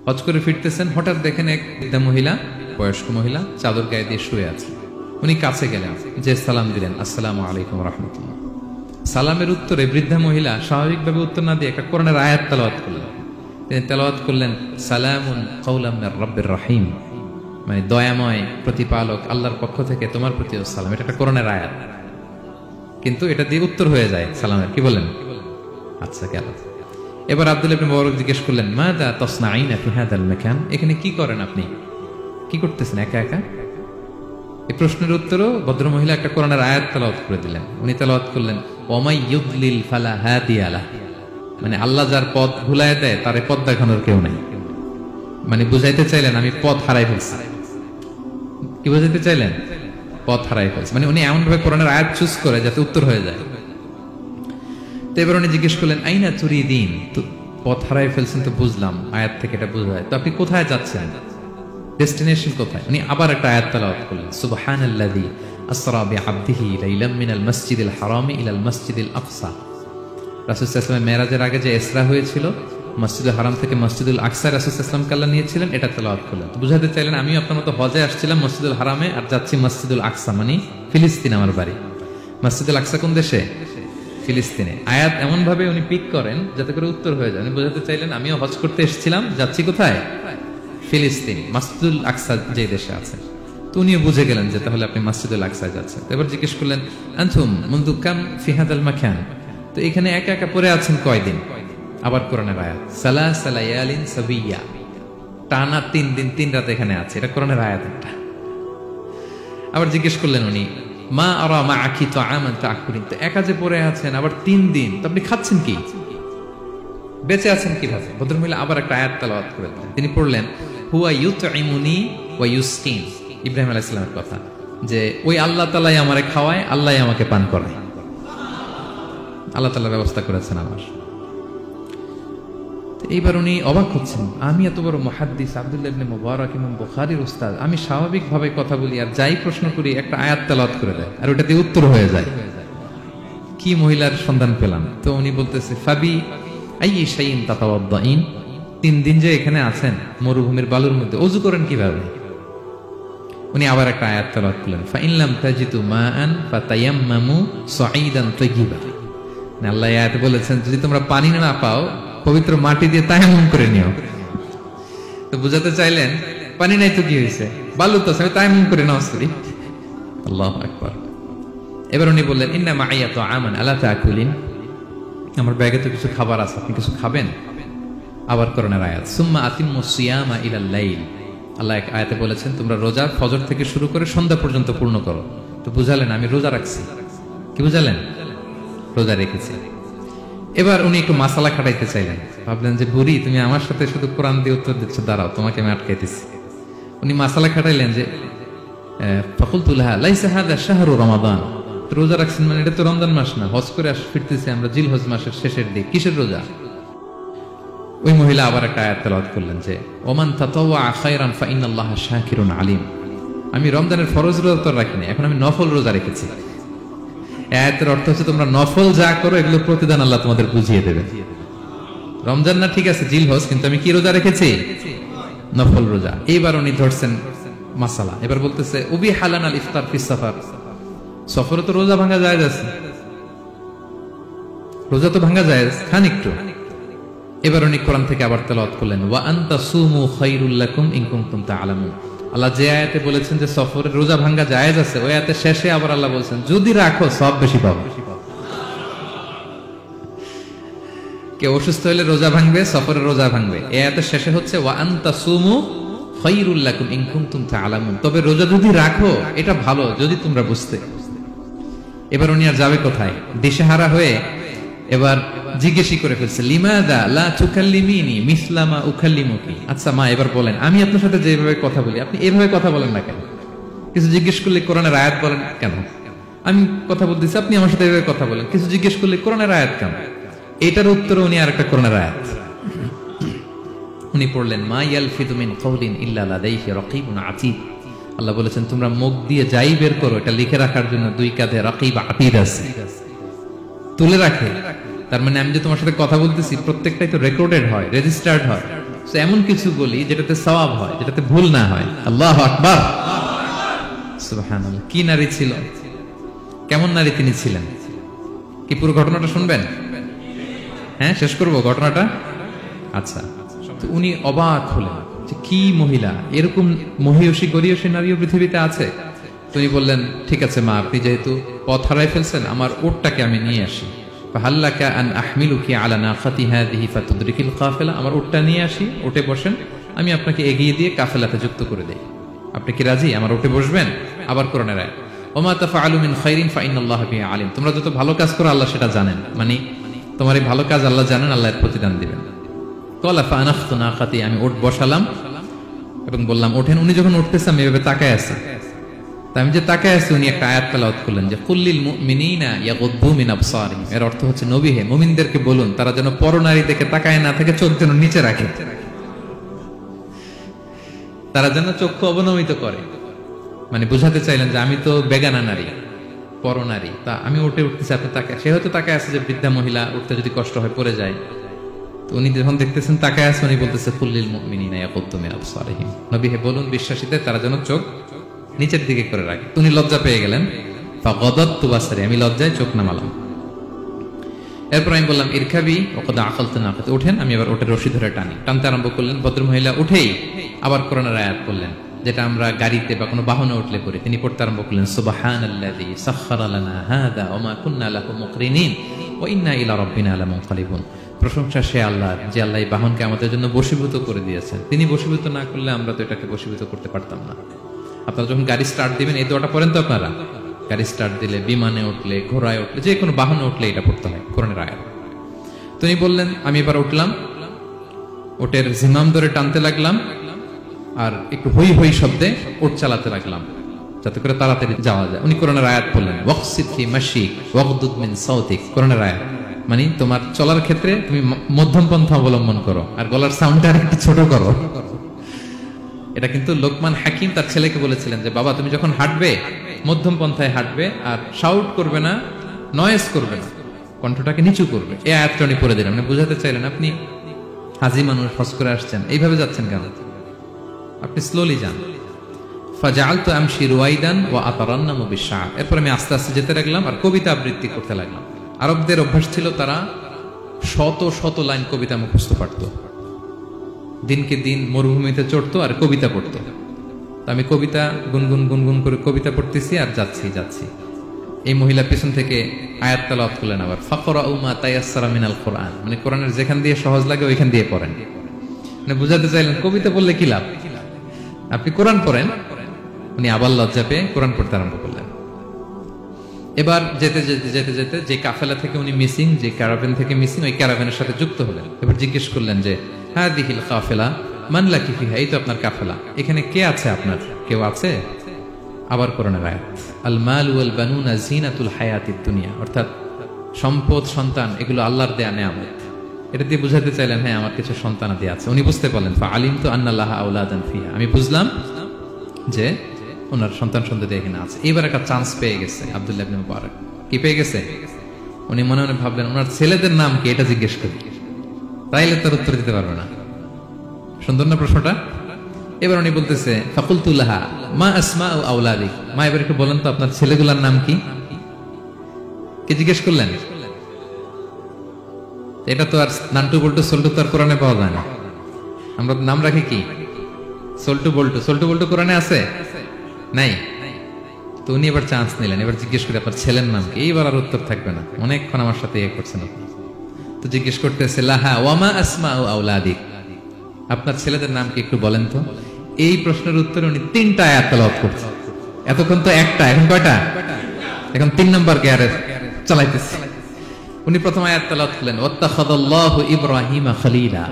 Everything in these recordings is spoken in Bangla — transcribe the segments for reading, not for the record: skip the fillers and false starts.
হজ করে ফিরতেছেন, হঠাৎ দেখেন এক বৃদ্ধা মহিলা, বয়স্ক মহিলা চাদর গায়ে দিয়ে শুয়ে আছে। উনি কাছে গেলেন, যে সালাম দিলেন, আসসালামু আলাইকুম রাহমাতুল্লাহ। সালামের উত্তরে বৃদ্ধা মহিলা স্বাভাবিকভাবে উত্তর না দিয়ে একটা কোরআনের আয়াত তেলাওয়াত করলেন। তিনি তেলাওয়াত করলেন, সালামুন কাওলাম মির রাব্বির রহিম, মানে দয়াময় প্রতিপালক আল্লাহর পক্ষ থেকে তোমার প্রতিও সালাম। এটা একটা কোরআনের আয়াত, কিন্তু এটা দিয়ে উত্তর হয়ে যায় সালামের। কি বলেন? আচ্ছা, গেল। এবার আব্দুল্লাহ ইবনে মুবারক জিজ্ঞেস করলেন, মাযা তাসনাঈনা ফি হাযাল মাকান, এখানে কি করেন আপনি, কি করতেছেন একা একা? এই প্রশ্নের উত্তরও ভদ্রমহিলা একটা কোরআনের আয়াত তেলাওয়াত করে দিলেন। উনি তেলাওয়াত করলেন, ওয়ামাই ইউদলিল ফালা হাদিয়া লাহ, মানে আল্লাহ যার পথ ভুলায় দেয় তার পথ দেখানোর কেউ নাই। মানে বুঝাইতে চাইলেন আমি পথ হারাই ফেলছি। কি বুঝাইতে চাইলেন? পথ হারাই ফেলছি, মানে উনি এমন ভাবে কোরআনের আয়াত চুজ করে যাতে উত্তর হয়ে যায়। তো এবার উনি জিজ্ঞেস করলেন, আইনা তুরিদিন, তো পথ হারাই ফেলছেন তো বুঝলাম, আয়াত থেকে এটা বোঝা যায়, তো আপনি কোথায় যাচ্ছেন, ডেস্টিনেশন কোথায়? উনি আবার একটা আয়াত তেলাওয়াত করলেন, সুবহানাল্লাযী আসরা বিআবদিহি লাইলাম মিনাল মাসজিদিল হারামি ইলাল মাসজিদিল আকসা। রাসূল সাল্লাল্লাহু আলাইহি ওয়াসাল্লাম মেরাজের আগে যে ইসরা হয়েছিল, মসজিদুল হারাম থেকে মসজিদুল আকসা রাসূল সাল্লাল্লাহু আলাইহি ওয়াসাল্লামকে আল্লাহ নিয়েছিলেন, এটা তেলাওয়াত করলেন। তো বুঝাতে চাইলেন আমিও আপনার মতো হজে আসছিলাম মসজিদুল হারামে, আর যাচ্ছি মসজিদুল আকসা, মানে ফিলিস্তিন আমার বাড়ি। মসজিদুল আকসা কোন দেশে? ফিলিস্তিনে। আয়াত এমন ভাবে উনি পিক করেন যাতে করে উত্তর হয়ে যায়। উনি বোঝাতে চাইলেন আমিও হজ করতে এসেছিলাম, যাচ্ছি কোথায়? ফিলিস্তিন, মসজিদুল আকসা যে দেশে আছে। তো উনিও বুঝে গেলেন যে তাহলে আপনি মসজিদুল আকসায় যাচ্ছেন। এবার জিজ্ঞেস করলেন, আনতুম মুনযু কাম ফি হাযাল মাকান, তো এখানে একা একা পড়ে আছেন কয়দিন? আবার কোরআনের আয়াত, সালাসা লায়ালিন সাবিয়া, টানা 3 দিন 3 রাত এখানে আছে, এটা কোরআনের আয়াত একটা। আবার জিজ্ঞেস করলেন উনি, মা আরা মাআকি তাআমান তাআকুলিন, তো একা যে পড়ে আছেন আবার 3 দিন, তো আপনি খাচ্ছেন কি, বেঁচে আছেন কিভাবে? ভদ্রমহিলা আবার একটা আয়াত তেলাওয়াত করে দিলেন। তিনি পড়লেন, হুয়া ইউতঈমুনি ওয়া ইউসকিন, ইব্রাহিম আলাইহিস সালামের কথা, যে ওই আল্লাহ তাআলাই আমারে খাওয়ায়, আল্লাহই আমাকে পান করায়, আল্লাহ তাআলা ব্যবস্থা করেছেন আমার। এইবার উনি অবাক হচ্ছেন, আমি এত বড় মুহাদ্দিস আব্দুল্লাহ ইবনে মুবারক ইমাম বুখারীর উস্তাদ, আমি স্বাভাবিকভাবে কথা বলি আর যাই প্রশ্ন করি একটা আয়াত তেলাওয়াত করে দেয় আর ওটাতে উত্তর হয়ে যায়, কি মহিলার সন্ধান পেলাম? তো উনি বলতেছে, ফাবি আইয়ি শাইইন তাতাওয়াদ্দাইন, 3 দিন যে এখানে আছেন মরুভূমির বালুর মধ্যে, ওযু করেন কিভাবে? উনি আবার একটা আয়াত তেলাওয়াত করলেন, ফা ইন লাম তাজিদু মাআন ফাতায়াম্মামু সাঈদান তাইয়্যিবা, আল্লাহ আয়াতে বলেছেন যদি তোমরা পানি না পাও পবিত্র মাটি দিয়ে তায়াম্মুম করে নিও। তো বুঝাতে চাইলেন পানি নাই তো কি হয়েছে, বালু তো আছে, তায়াম্মুম করে নাও। আল্লাহু আকবার। এবার উনি বললেন, ইন্না মাইয়া তাআমান আলা তাকুলিন, আমার ব্যাগে তো কিছু খাবার আছে, আপনি কিছু খাবেন? আবার কোরআনের আয়াত, সুম্মা আতিম্মুস সিয়ামা ইলাল লাইল, আল্লাহ এক আয়াতে বলেছেন তোমরা রোজা ফজর থেকে শুরু করে সন্ধ্যা পর্যন্ত পূর্ণ করো। তো বুঝালেন আমি রোজা রাখছি। কি বুঝালেন? রোজা রেখেছি। এবার উনি একটু মাসালা খাটাইতে চাইলেন, ভাবলেন যে বুড়ি তুমি আমার সাথে শুধু কোরআন দিয়ে উত্তর দিচ্ছ, দাঁড়াও তোমাকে আমি আটকাইতেছি। উনি মাসালা খাটাইলেন যে ফাকুলতু লাহা লাইসা হাযা শাহরু রমাদান, রোজা রাখছেন মানে এটা তো রমজান মাস না, হজ করে ফিরতেছি আমরা জিলহজ মাসের শেষের দিক, কিসের রোজা? ওই মহিলা আবার একটা আয়াত তেলাওয়াত করলেন যে ওমান তাতাওয়া খায়রান ফা ইন্নাল্লাহা শাকিরুন আলিম, আমি রমজানের ফরজ রোজা তো রাখিনি, এখন আমি নফল রোজা রেখেছি। আয়াতের অর্থ হচ্ছে তোমরা নফল যা করো এগুলো প্রতিদান আল্লাহ তোমাদের বুঝিয়ে দেবে। রমজান না ঠিক আছে জিলহজ, কিন্তু আমি কি রোজা রেখেছি? নফল রোজা। এইবার উনি ধরছেন মাসালা, এবার বলতেছে উবি হালান আল ইফতার ফিস সাফার, সফরে তো রোজা ভাঙা জায়েজ আছে, রোজা তো ভাঙা জায়েজ, খান একটু। এবার উনি কোরআন থেকে আবার তেলাওয়াত করলেন, ওয়া আনতা সুমু খায়রুল লাকুম ইন কুনতুম তা'লামুন, আল্লাহ যে আয়াতে বলেছেন যে সফরে রোজা ভাঙা জায়েজ আছে, ওই আয়াতের শেষে আবার আল্লাহ বলেছেন যদি রাখো সব বেশি পাবে। কেউ অসুস্থ হলে রোজা ভাঙবে, সফরে রোজা ভাঙবে, এই আয়াতের শেষে হচ্ছে ওয়া আনতা সুমু খায়রুল লাকুম ইন কুনতুম তা'লামুন, তবে রোজা যদি রাখো এটা ভালো যদি তোমরা বুঝতে। এবার উনি আর যাবে কোথায়? দিশেহারা হয়ে এবার জিজ্ঞেসই করে ফেলছে, লিমাযা লা তুকাল্লিমিনি মিসলা মা উকাল্লিমুকি, আচ্ছা মা এবার বলেন আমি আপনার সাথে যেভাবে কথা বলি আপনি এভাবে কথা বলেন না কেন? কিছু জিজ্ঞেস করলে কোরআনের আয়াত বলেন কেন? আমি কথা বলতেছি আপনি আমার সাথে এভাবে কথা বলেন, কিছু জিজ্ঞেস করলে কোরআনের আয়াত কেন? এটার উত্তরে উনি আর একটা কোরআনের আয়াত উনি পড়লেন, মা ইয়ালফিযু মিন কাওলিন ইল্লা লাদাইহি রাকীবুন আতীদ, আল্লাহ বলেছেন তোমরা মুখ দিয়ে যাই বের করো এটা লিখে রাখার জন্য 2 কাঁধে রাকীব আতীদ আছে, তুলে রাখে। তার মানে আমি যে তোমার সাথে কথা বলতেছি প্রত্যেকটাই তো রেকর্ডেড হয়, রেজিস্টার্ড হয়, সো এমন কিছু বলি যেটাতে সওয়াব হয়, যেটাতে ভুল না হয়। আল্লাহু আকবার, সুবহানাল্লাহ। কি নারী ছিল, কেমন নারী তিনি ছিলেন? কি পুরো ঘটনাটা শুনবেন? হ্যাঁ, শেষ করবো ঘটনাটা। আচ্ছা, তো উনি অবাক হলেন যে কি মহিলা, এরকম মহিয়সী গরিয়সী নারীও পৃথিবীতে আছে। তিনি বললেন, ঠিক আছে মা, আপনি যেহেতু পথ হারাই ফেলছেন, আমার উটটাকে আমি নিয়ে আসি। ফাহাল্লাকা আন আহমিলুকি আলা নাকাতি হাযিহি ফাতুদরিকিল কাফিলা, আমার উটটা নিয়ে আসি, উটে বসেন, আমি আপনাকে এগিয়ে দিয়ে কাফেলাতে যুক্ত করে দেই। আপনি কি রাজি আমার উটে বসবেন? আবার কোরআনের আয়াত, ওমা তাফআলু মিন খাইরিন ফাইনাল্লাহা বিহি আলিম, তোমরা যত ভালো কাজ করো আল্লাহ সেটা জানেন, মানে তোমার এই ভালো কাজ আল্লাহ জানেন, আল্লাহ এর প্রতিদান দিবেন। ক্বালা ফাআনাখতু নাকাতি, আমি উট বসালাম এবং বললাম ওঠেন। উনি যখন উঠতেছে আমি এভাবে তাকায় আছি, তা আমি যে তাকায় আছি উনি একটা আয়াত তেলাওয়াত করলেন যে কুল্লিল মুমিনিনা ইয়াগুদ্দু মিন আবসারিহিম, এর অর্থ হচ্ছে নবী হে, মুমিনদেরকে বলুন তারা যেন পরনারী দেখে তাকায় না থাকে, চোখ যেন নিচে রাখে, তারা যেন চক্ষু অবনমিত করে। মানে বুঝাতে চাইলেন যে আমি তো বেগানা নারী, পরনারী, তা আমি উঠে উঠতেছি, আপনি তাকায়, সে হয়তো তাকায় আছে যে বৃদ্ধা মহিলা উঠতে যদি কষ্ট হয় পড়ে যায়, তো উনি যখন দেখতেছেন তাকায় আছে, উনি বলতেছে কুল্লিল মুমিনিনা ইয়াগুদ্দু মিন আবসারিহিম, নবী হে বলুন বিশ্বাসীদের তারা যেন চোখ নিচের দিকে করে রাখে। উনি লজ্জা পেয়ে গেলেন, ফাগাদাততু বাসারি, আমি লজ্জায় চোখ নামালাম। এরপর আমি বললাম ইরকাবি ওয়াকাদ আকালতু নাকাত, ওঠেন, আমি আবার ওটের রশি ধরে টানতে আরম্ভ করলেন। ভদ্রমহিলা উঠেই আবার কোরআনের আয়াত পড়লেন, যেটা আমরা গাড়িতে বা কোনো বাহনে উঠলে পড়ি। তিনি পড়তে আরম্ভ করলেন সুবহানাল্লাযী সাখখারা লানা হাযা ওয়া মা কুন্না লাহু মুকরিনিন ওয়া ইন্না ইলা রাব্বিনা লামুনকালিবুন, প্রশংসা সে আল্লাহর যে আল্লাহ এই বাহনকে আমাদের জন্য বশীভূত করে দিয়েছেন, তিনি বশীভূত না করলে আমরা তো এটাকে বশীভূত করতে পারতাম না। আপনারা যখন গাড়ি স্টার্ট দিবেন এই দোয়াটা পড়েন তো আপনারা? গাড়ি স্টার্ট দিলে, বিমানে উঠলে, ঘোড়ায় উঠলে, যে কোনো বাহনে উঠলে এটা পড়তে হয়, কোরআনের আয়াত। তিনি বললেন, আমি এবার উঠলাম, ওটের জিমাম ধরে টানতে লাগলাম আর একটু হই হই শব্দে ওট চালাতে লাগলাম যাতে করে তাড়াতাড়ি যাওয়া যায়। উনি কোরআনের আয়াত বললেন ওয়াকসিদ ফি মাশিক ওয়াগদুদ মিন সাউতিক, কোরআনের আয়াত, মানে তোমার চলার ক্ষেত্রে তুমি মধ্যম পন্থা অবলম্বন করো আর গলার সাউন্ডটা একটু ছোট করো। এটা কিন্তু লোকমান হাকিম তার ছেলেকে বলেছিলেন যে বাবা তুমি যখন হাঁটবে মধ্যম পন্থায় হাঁটবে আর শাউট করবে না, নয়েজ করবে না, কণ্ঠটাকে নিচু করবে। এই আয়াতটা উনি পড়ে দিলেন, মানে বুঝাতে চাইলেন আপনি হাজি মানুষ, হজ করে আসছেন, এইভাবে যাচ্ছেন কেন, আপনি স্লোলি যান। ফাজাআলতু আমশি রুয়াইদান ওয়া আতারান্নামু বিশ-শা'র, এরপর আমি আস্তে আস্তে যেতে লাগলাম আর কবিতা আবৃত্তি করতে লাগলাম। আরবদের অভ্যাস ছিল তারা শত শত লাইন কবিতা মুখস্থ পারত, দিনকে দিন মরুভূমিতে চড়তো আর কবিতা পড়তো। আমি কবিতা গুনগুন গুনগুন করে কবিতা পড়তেছি আর যাচ্ছি। এই মহিলা পেছন থেকে আয়াত তেলাওয়াত করলেন আবার, ফাকরাউ মা তায়াসসারা মিনাল কোরআন, মানে কোরআনের যেখান দিয়ে সহজ লাগে ওইখান দিয়ে পড়েন। মানে বুঝাতে চাইলেন কবিতা পড়লে কি লাভ, আপনি কোরআন পড়েন। উনি আবার লজ্জা পেয়ে কোরআন পড়তে আরম্ভ করলেন। এবার যেতে যেতে যেতে যেতে যে কাফেলা থেকে উনি মিসিং, যে ক্যারাভেন থেকে মিসিং, ওই ক্যারাভেনের সাথে যুক্ত হলেন। এবার জিজ্ঞেস করলেন যে হাদিহিল কাফেলা মান লাকি ফিহা, এই তো আপনার কাফেলা, এখানে কে আছে, আপনার কেউ আছে? আবার কোরআনের আয়াত, আল মাল ওয়াল বানুনা জিনাতুল হায়াতিদ দুনিয়া, অর্থাৎ সম্পদ সন্তান এগুলো আল্লাহর দেয়া নেয়ামত। এটা দিয়ে বুঝাতে চাইলেন হ্যাঁ আমার কিছু সন্তানাদি আছে। উনি বুঝতে পারলেন ফা আলিমতু আন্না লাহা আওলাদান ফিহা, আমি বুঝলাম যে ওনার সন্তান সন্ততি এখানে আছে। এবার একটা চান্স পেয়ে গেছে আব্দুল্লাহ ইবনে মুবারক। কি পেয়ে গেছে? উনি মনে মনে ভাবলেন ওনার ছেলেদের নাম কি, এটা জিজ্ঞেস করি, তাইলে তার উত্তর দিতে পারবে না। সুন্দর না প্রশ্নটা? এবার উনি বলতেছে ফাকুলতু লাহা মা আসমাউ আওলাদিক, মা এবার একটু বলেন তো আপনার ছেলেগুলোর নাম কি? কি জিজ্ঞেস করলেন? এটা তো আর নান্টু বল্টু সল্টু তো আর কোরআনে পাওয়া যায় না। আমরা নাম রাখি কি সল্টু বল্টু, সল্টু বল্টু কোরআনে আছে নাই? তো উনি এবার চান্স নিলেন, এবার জিজ্ঞেস করে আপনার ছেলের নাম কি। এইবার আর উত্তর থাকবে না, অনেকক্ষণ আমার সাথে ইয়ে করছেন আপনি। তো জিজ্ঞেস করতেছে লাহা ওয়ামা আসমাউ আওলাদিক, আপনার ছেলেদের নাম কি একটু বলেন তো। এই প্রশ্নের উত্তরে উনি 3টা আয়াত তেলাওয়াত করছেন। এতক্ষণ তো একটা, এখন কয়টা? এখন 3 নম্বর গিয়ারে চালাইতেছে। উনি প্রথম আয়াত তেলাওয়াত করলেন ওয়াত্তাখাযাল্লাহু ইব্রাহিমা খলিলা,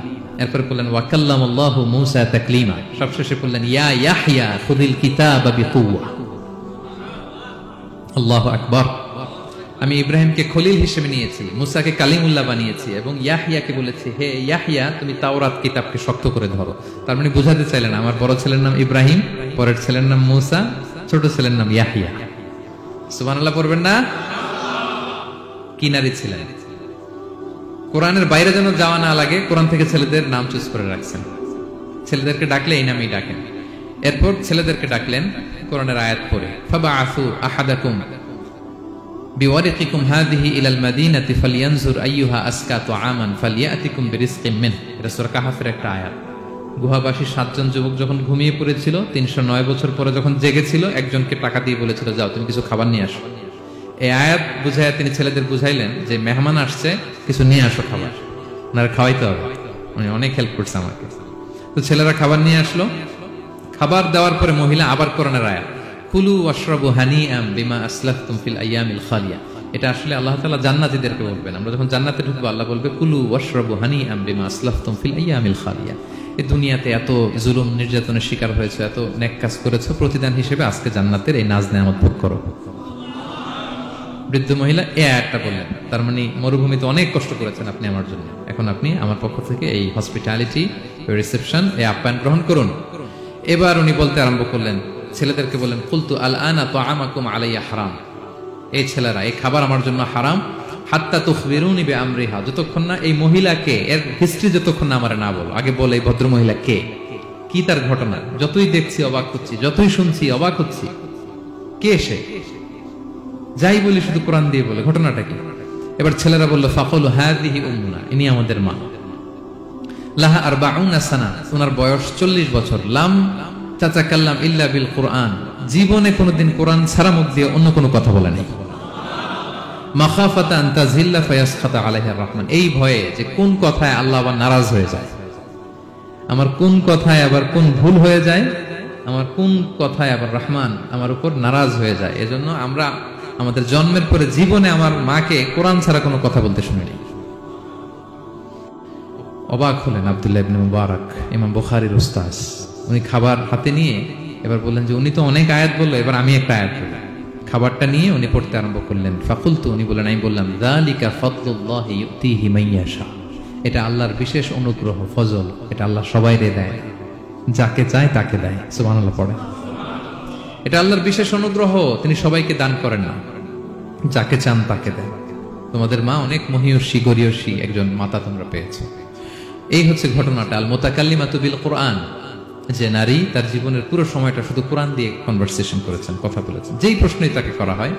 এরপর বললেন ওয়া কাল্লামাল্লাহু মূসা তাকলিমা, সবশেষে বললেন ইয়া ইয়াহইয়া খুযিল কিতাবা বিকুওয়া। আল্লাহু আকবার। আমি ইব্রাহিমকে খলিল হিসেবে নিয়েছি, মুসাকে কালিমুল্লাহ বানিয়েছি এবং ইয়াহইয়াকে বলেছি হে ইয়াহইয়া তুমি তাওরাত কিতাবকে শক্ত করে ধরো। তার মানে বুঝাতে চাইলেন আমার বড় ছেলের নাম ইব্রাহিম, পরের ছেলের নাম মুসা, ছোট ছেলের নাম ইয়াহইয়া। সুবহানাল্লাহ পড়বেন না? কি নারী ছিলেন! কোরআনের বাইরে যেন যাওয়া না লাগে, কোরআন থেকে ছেলেদের নাম চুজ করে রাখছেন। ছেলেদেরকে ডাকলে এই নামেই ডাকেন। এরপর ছেলেদেরকে ডাকলেন কোরআনের আয়াত পড়ে, ফাবআসু আহাদাকুম বিওয়ারিকিকুম হাযিহি ইলাল মাদিনাতি ফালইয়ানজুর আইয়ুহা আসকা তুআমান ফালইয়াতিকুম বিরিজকিম মিন। এটা সূরা কাহফের একটা আয়াত। গুহাবাসী 7 জন যুবক যখন ঘুমিয়ে পড়েছিল, 309 বছর পরে যখন জেগেছিল, একজনকে টাকা দিয়ে বলেছিল যাও তুমি কিছু খাবার নিয়ে আসো। এই আয়াত বুঝাইয়া তিনি ছেলেদের বুঝাইলেন যে মেহমান আসছে, কিছু নিয়ে আসো খাবার, ওনারা খাওয়াইতে হবে। উনি অনেক হেল্প করছে আমাকে। তো ছেলেরা খাবার নিয়ে আসলো। খাবার দেওয়ার পরে মহিলা আবার কোরআনের আয়াত, কুলু ওয়াশরাবু হানিআম বিমা আসলাফতুম ফিল আইয়ামিল খালিয়া। এটা আসলে আল্লাহ তাআলা জান্নাতীদেরকে বলবেন। আমরা যখন জান্নাতে ঢুকবো আল্লাহ বলবে কুলু ওয়াশরাবু হানিআম বিমা আসলাফতুম ফিল আইয়ামিল খালিয়া। এই দুনিয়াতে এত জুলুম নির্যাতনের শিকার হয়েছে, এত নেক কাজ করেছো, প্রতিদান হিসেবে আজকে জান্নাতের এই নাজ নেয়ামত ভোগ করো। বৃদ্ধ মহিলা এই আয়াতটা বললেন, তার মানে মরুভূমিতে অনেক কষ্ট করেছেন আপনি আমার জন্য, এখন আপনি আমার পক্ষ থেকে এই হসপিটালিটি, রিসেপশন, এই আপ্যায়ন গ্রহণ করুন। এবার উনি বলতে আরম্ভ করলেন, ছেলেদেরকে বললেন, কুলতু আল আনা তুআমাকুম আলাইয়া হারাম। এই ছেলেরা, এই খাবার আমার জন্য হারাম, হাত্তা তুখবিরুনি বিআমরিহা, যতক্ষণ না এই মহিলাকে, এর হিস্ট্রি যতক্ষণ না আমারে না বলো। আগে বলে এই ভদ্র মহিলা কে, কি তার ঘটনা। যতই দেখছি অবাক হচ্ছি, যতই শুনছি অবাক হচ্ছি। কে সে? যাই বলি শুধু কোরআন দিয়ে বলে, ঘটনাটা কি? এবার ছেলেরা বলল, ফাকুলু হাযিহি উম্মুনা, ইনি আমাদের মা। লাহা আরবাউনা সানা, ওনার বয়স 40 বছর। লাম তাতাকাল্লাম ইল্লা বিল কুরআন, জীবনে কোনোদিন কোরআন ছাড়া মুখ দিয়ে অন্য কোনো কথা বলে নাই। মাখাফাতা আন তাযিল্লা ফায়াসখাতা আলাইহা রহমান, এই ভয়ে যে কোন কথায় আল্লাহ আবার নারাজ হয়ে যায়, আমার কোন কথায় আবার কোন ভুল হয়ে যায়, আমার কোন কথায় আবার রহমান আমার উপর নারাজ হয়ে যায়। এজন্য আমরা আমাদের জন্মের পরে জীবনে আমার মাকে কোরআন ছাড়া কোনো কথা বলতে শুনিনি। অবাক হলেন আব্দুল্লাহ ইবনে মুবারক, ইমাম বুখারীর উস্তাদ। উনি খাবার হাতে নিয়ে এবার বললেন যে উনি তো অনেক আয়াত বললো, এবার আমি একটা আয়াত বলি। খাবারটা নিয়ে উনি পড়তে আরম্ভ করলেন। ফাকুলতু, উনি বললেন, আমি বললাম, যালিকা ফাদলুল্লাহি ইউতিহি মান ইয়াশা, এটা আল্লাহর বিশেষ অনুগ্রহ, ফজল, এটা আল্লাহ সবাইরে দেয়, যাকে চায় তাকে দেয়। সুবহানাল্লাহ পড়ে। এটা আল্লাহর বিশেষ অনুগ্রহ, তিনি সবাইকে দান করেন না, যাকে চান তাকে দেন। তোমাদের মা অনেক মহিয়সী গরিয়সী একজন মাতা তোমরা পেয়েছো। এই হচ্ছে ঘটনাটা। আল মুতাকাল্লিমাতু বিল কুরআন, যে নারী তার জীবনের পুরো সময়টা শুধু কোরআন দিয়ে কনভারসেশন করেছেন, কথা বলেছেন। যেই প্রশ্নই তাকে করা হয়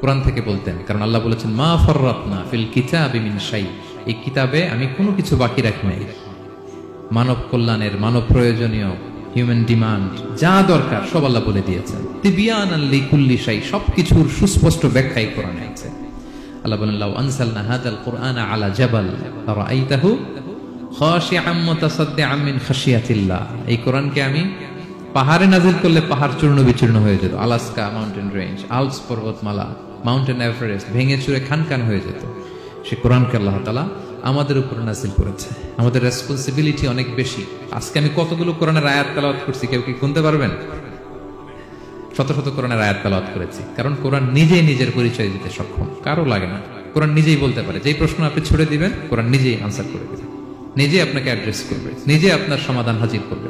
কোরআন থেকে বলতেন, কারণ আল্লাহ বলেছেন, মা ফাররাতনা ফিল কিতাবি মিন শাই, এই কিতাবে আমি কোনো কিছু বাকি রাখি নাই। মানব কল্যাণের, মানব প্রয়োজনীয়, হিউম্যান ডিমান্ড যা দরকার সব আল্লাহ বলে দিয়েছেন। তিবিয়ানান লিকুল্লি শাই, সবকিছুর সুস্পষ্ট ব্যাখ্যাই কোরআনে আছে। আল্লাহ বলেন, লাউ আনসালনা হাযাল কুরআনা আলা জাবাল রাআইতাহু খাশিআম মুতাসাদ্দিআম মিন খাশিয়াতিল্লাহ, এই কোরআনকে আমি পাহাড়ে নাজিল করলে পাহাড় চূর্ণ বিচূর্ণ হয়ে যেত। আলাস্কা মাউন্টেন রেঞ্জ, আল্পস পর্বতমালা, মাউন্টেন এভারেস্ট ভেঙে চুরে খানখান হয়ে যেত। সে কোরআনকে আল্লাহ তাআলা আমাদের উপর নাজিল করেছে। আমাদের রেসপন্সিবিলিটি অনেক বেশি। আজকে আমি কতগুলো কোরআনের আয়াত তেলাওয়াত করছি, কেউ কি গুনতে পারবেন? শত শত কোরআনের আয়াত তেলাওয়াত করেছি, কারণ কোরআন নিজেই নিজের পরিচয় দিতে সক্ষম, কারো লাগে না। কোরআন নিজেই বলতে পারে, যেই প্রশ্ন আপনি ছুড়ে দিবেন কোরআন নিজেই আনসার করে দেবে, নিজে আপনাকে অ্যাড্রেস করবে, নিজে আপনার সমাধান হাজির করবে।